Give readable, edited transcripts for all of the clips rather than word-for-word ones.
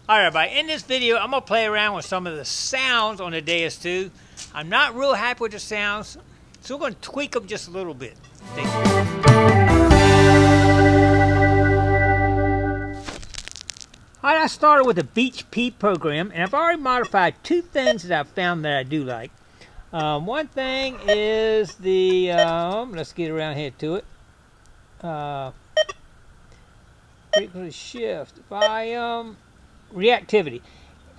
Alright everybody, in this video I'm going to play around with some of the sounds on the Deus 2. I'm not real happy with the sounds, so we're going to tweak them just a little bit. Alright, I started with the Beach program, and I've already modified two things that I've found that I do like. One thing is the, let's get around here to it. Frequency shift, volume, reactivity.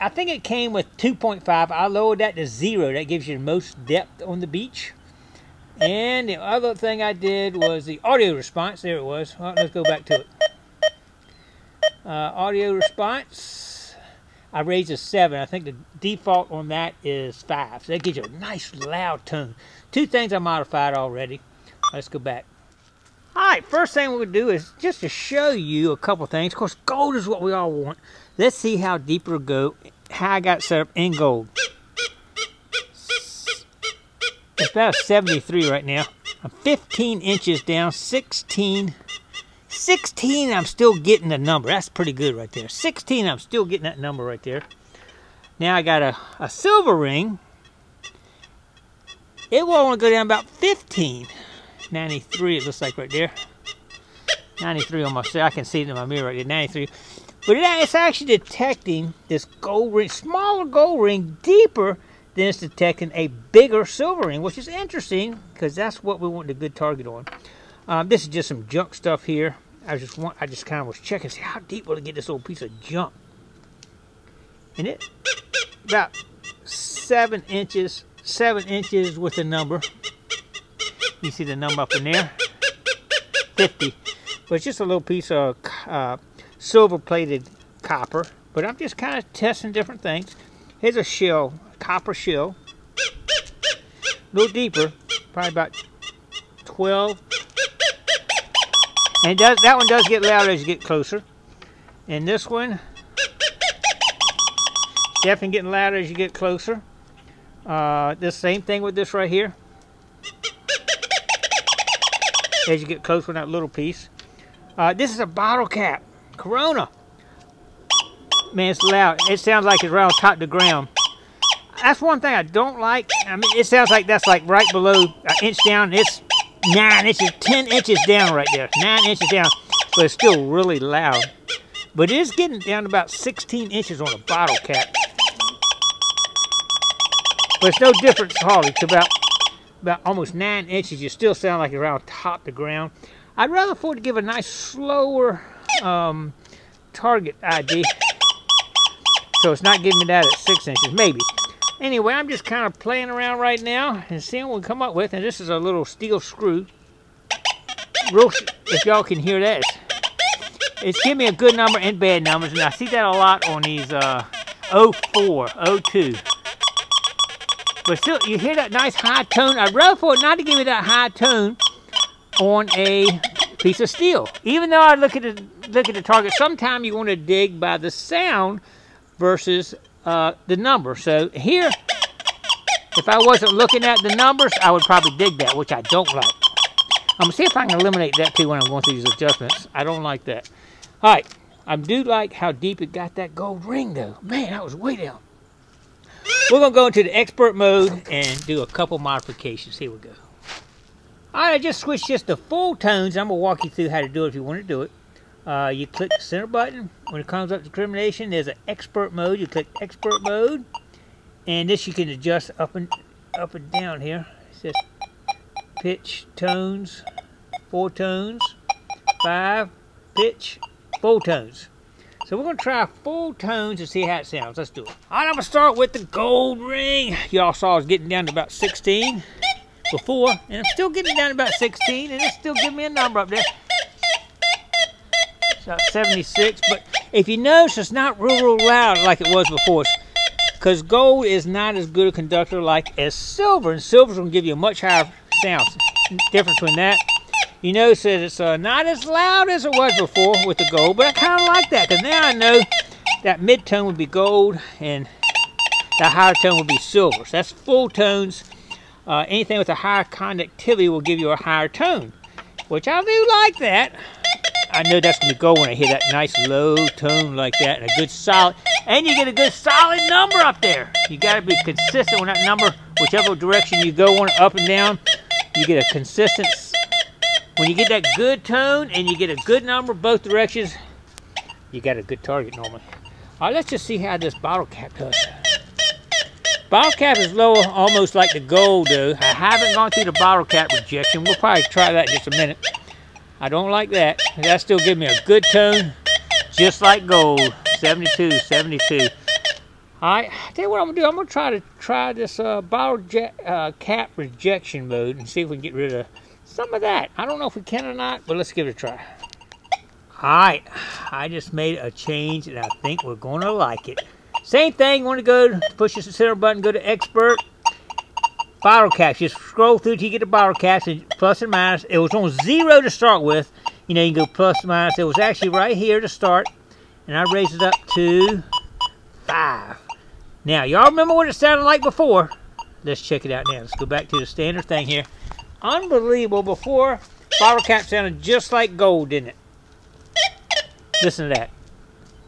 I think it came with 2.5. I lowered that to 0. That gives you the most depth on the beach. And the other thing I did was the audio response. There it was. Well, let's go back to it. Audio response, I raised to 7. I think the default on that is 5. So that gives you a nice loud tone. Two things I modified already. Let's go back. Alright, first thing we're going to do is just to show you a couple things. Of course, gold is what we all want. Let's see how deep it'll go, how I got set up in gold. It's about a 73 right now. I'm 15 inches down, 16, I'm still getting the number. That's pretty good right there. 16, I'm still getting that number right there. Now I got a silver ring. It will only go down about 15. 93 it looks like right there. 93 on my, I can see it in my mirror right there, 93. But it's actually detecting this gold ring, smaller gold ring, deeper than it's detecting a bigger silver ring, which is interesting because that's what we want a good target on. This is just some junk stuff here. I just kind of was checking, see how deep will it get this little piece of junk. And it about 7 inches with the number. You see the number up in there, 50. But it's just a little piece of silver-plated copper. But I'm just kind of testing different things. Here's a shell, a copper shell. A little deeper, probably about 12. And that one does get louder as you get closer. And this one, definitely getting louder as you get closer. The same thing with this right here. As you get closer with that little piece. This is a bottle cap. Corona. Man, it's loud. It sounds like it's right on top of the ground. That's one thing I don't like. I mean, it sounds like that's like right below an inch down. It's 9 inches, 10 inches down right there. 9 inches down. But it's still really loud. But it is getting down to about 16 inches on a bottle cap. But it's no difference hardly to about almost 9 inches. You still sound like you're around top of the ground. I'd rather for it to give a nice slower target ID. So it's not giving me that at 6 inches, maybe. Anyway, I'm just kind of playing around right now and seeing what we come up with. And this is a little steel screw. If y'all can hear that, it's giving me a good number and bad numbers. And I see that a lot on these 04, 02. But still, you hear that nice high tone. I'd rather for it not to give me that high tone on a piece of steel. Even though I look at the target, sometimes you want to dig by the sound versus the number. So here, if I wasn't looking at the numbers, I would probably dig that, which I don't like. I'm going to see if I can eliminate that too when I'm going through these adjustments. I don't like that. All right, I do like how deep it got that gold ring though. Man, that was way down. We're going to go into the expert mode and do a couple modifications. Here we go. Alright, I just switched just to full tones. I'm going to walk you through how to do it if you want to do it. You click the center button. When it comes up to discrimination, there's an expert mode. You click expert mode. And this you can adjust up and down here. It says pitch, tones, 4 tones, 5, pitch, full tones. So we're going to try full tones and see how it sounds. Let's do it. Alright, I'm going to start with the gold ring. Y'all saw I was getting down to about 16 before. And I'm still getting down to about 16. And it's still giving me a number up there. It's about 76. But if you notice, it's not real loud like it was before. Because gold is not as good a conductor like as silver. And silver's going to give you a much higher sound. Difference between that. You notice that it's not as loud as it was before with the gold, but I kind of like that because now I know that mid-tone would be gold and the higher tone would be silver. So that's full tones. Anything with a higher conductivity will give you a higher tone, which I do like that. I know that's going to go when I hear that nice low tone like that, and a good solid, and you get a good solid number up there. You got to be consistent with that number, whichever direction you go on, up and down. You get a consistent. When you get that good tone and you get a good number both directions, you got a good target normally. All right, let's just see how this bottle cap does. Bottle cap is lower, almost like the gold though. I haven't gone through the bottle cap rejection. We'll probably try that in just a minute. I don't like that. That still gives me a good tone, just like gold. 72, 72. All right, I'll tell you what I'm gonna do. I'm gonna try this bottle cap rejection mode and see if we can get rid of some of that. I don't know if we can or not, but let's give it a try. All right, I just made a change, and I think we're gonna like it. Same thing. You want to go push the center button, go to expert. Bottle caps. Just scroll through till you get the bottle caps, and plus and minus. It was on 0 to start with. You know, you can go plus and minus. It was actually right here to start, and I raised it up to 5. Now, y'all remember what it sounded like before? Let's check it out now. Let's go back to the standard thing here. Unbelievable. Before, bottle cap sounded just like gold, didn't it? Listen to that.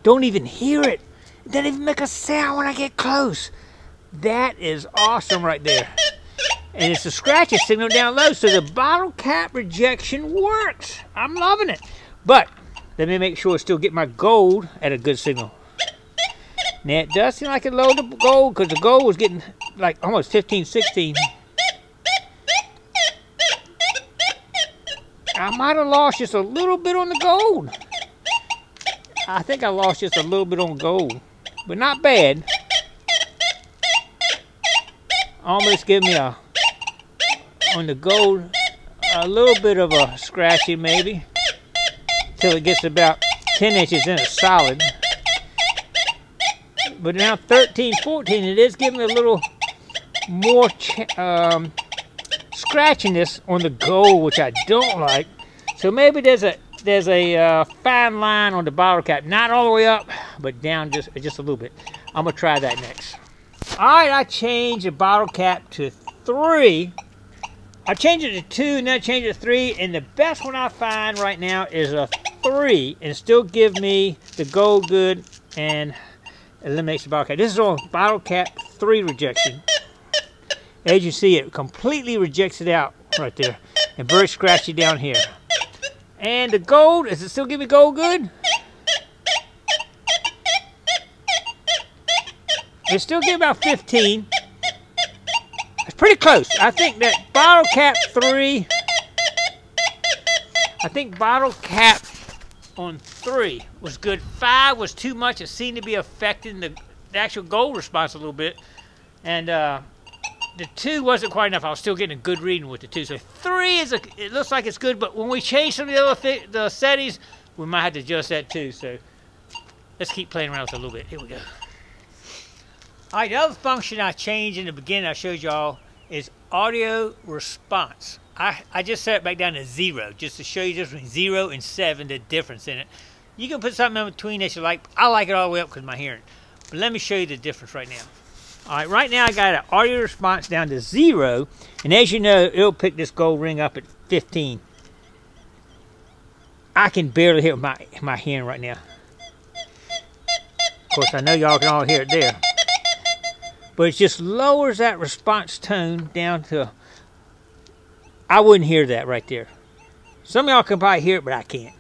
Don't even hear it. It doesn't even make a sound when I get close. That is awesome right there. And it's a scratching signal down low, so the bottle cap rejection works. I'm loving it. But let me make sure I still get my gold at a good signal. Now it does seem like it lowered the gold because the gold was getting like almost 15, 16. I might have lost just a little bit on the gold. I think I lost just a little bit on gold, but not bad. Almost give me on the gold a little bit of a scratching maybe till it gets about 10 inches in a solid. But now 13, 14, it is giving me a little more scratchiness on the gold, which I don't like. So maybe there's a fine line on the bottle cap, not all the way up, but down just a little bit. I'm gonna try that next. All right, I changed the bottle cap to 3. I changed it to 2, and then I changed it to 3, and the best one I find right now is a 3, and still give me the gold good and eliminates the bottle cap. This is on bottle cap 3 rejection. As you see, it completely rejects it out right there, and very scratchy down here. And the gold, does it still give me gold good? It still give about 15. It's pretty close. I think that bottle cap 3, I think bottle cap on 3 was good. 5 was too much. It seemed to be affecting the actual gold response a little bit. And the 2 wasn't quite enough. I was still getting a good reading with the 2. So 3 is it looks like it's good, but when we change some of the other the settings, we might have to adjust that too. So let's keep playing around with it a little bit. Here we go. All right, the other function I changed in the beginning I showed y'all is audio response. I just set it back down to 0 just to show you just between 0 and 7 the difference in it. You can put something in between that you like. I like it all the way up because of my hearing. But let me show you the difference right now. All right, right now I got an audio response down to 0, and as you know, it'll pick this gold ring up at 15. I can barely hear my hearing right now. Of course, I know y'all can all hear it there. But it just lowers that response tone down to, I wouldn't hear that right there. Some of y'all can probably hear it, but I can't.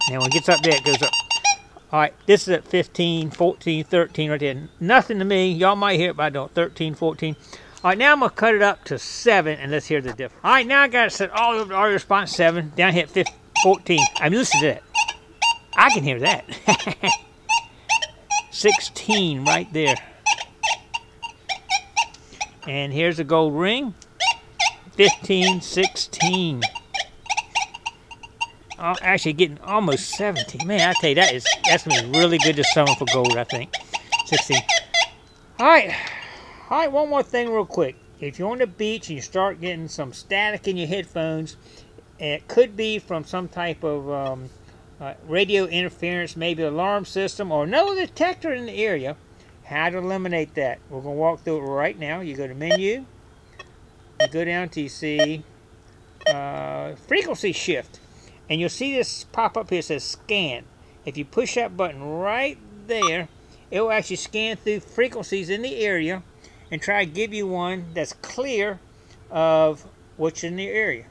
Now when it gets up there, it goes up. All right, this is at 15, 14, 13 right there. Nothing to me. Y'all might hear it, but I don't. 13, 14. All right, now I'm going to cut it up to 7, and let's hear the difference. All right, now I got it set all over the audio response 7, down here at 14. I mean, listen to that. I can hear that. 16 right there. And here's the gold ring. 15, 16. I'm actually getting almost 17. Man, I tell you, that's going to be really good this summer for gold, I think. 16. All right, one more thing real quick. If you're on the beach and you start getting some static in your headphones, it could be from some type of radio interference, maybe alarm system, or no detector in the area. How to eliminate that. We're going to walk through it right now. You go to menu. You go down to see frequency shift. And you'll see this pop up here, it says scan. If you push that button right there, it will actually scan through frequencies in the area and try to give you one that's clear of what's in the area.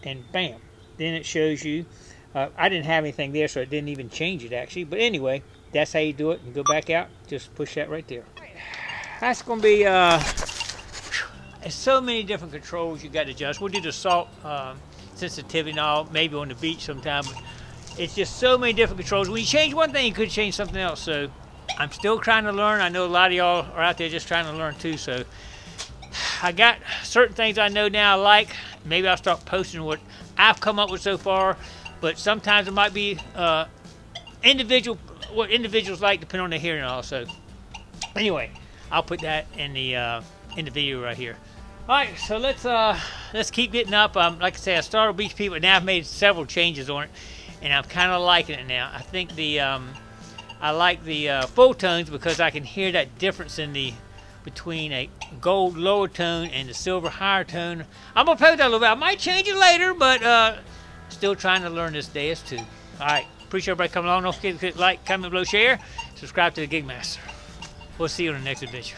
And bam, then it shows you. I didn't have anything there, so it didn't even change it actually. But anyway, that's how you do it. And go back out, just push that right there. That's going to be, there's so many different controls you got to adjust. We'll do the salt sensitivity and all, maybe on the beach sometime. But it's just so many different controls. When you change one thing, you could change something else. So I'm still trying to learn. I know a lot of y'all are out there just trying to learn too. So I got certain things I know now I like. Maybe I'll start posting what I've come up with so far. But sometimes it might be what individuals like, depending on their hearing also. Anyway, I'll put that in the video right here. All right, so let's keep getting up. Like I say, I started with Beach People, and now I've made several changes on it, and I'm kind of liking it now. I think I like the full tones because I can hear that difference in between a gold lower tone and the silver higher tone. I'm gonna play with that a little bit. I might change it later, but still trying to learn this Deus too. All right, appreciate everybody coming along. Don't forget to click like, comment below, share, subscribe to the Gigmaster. We'll see you on the next adventure.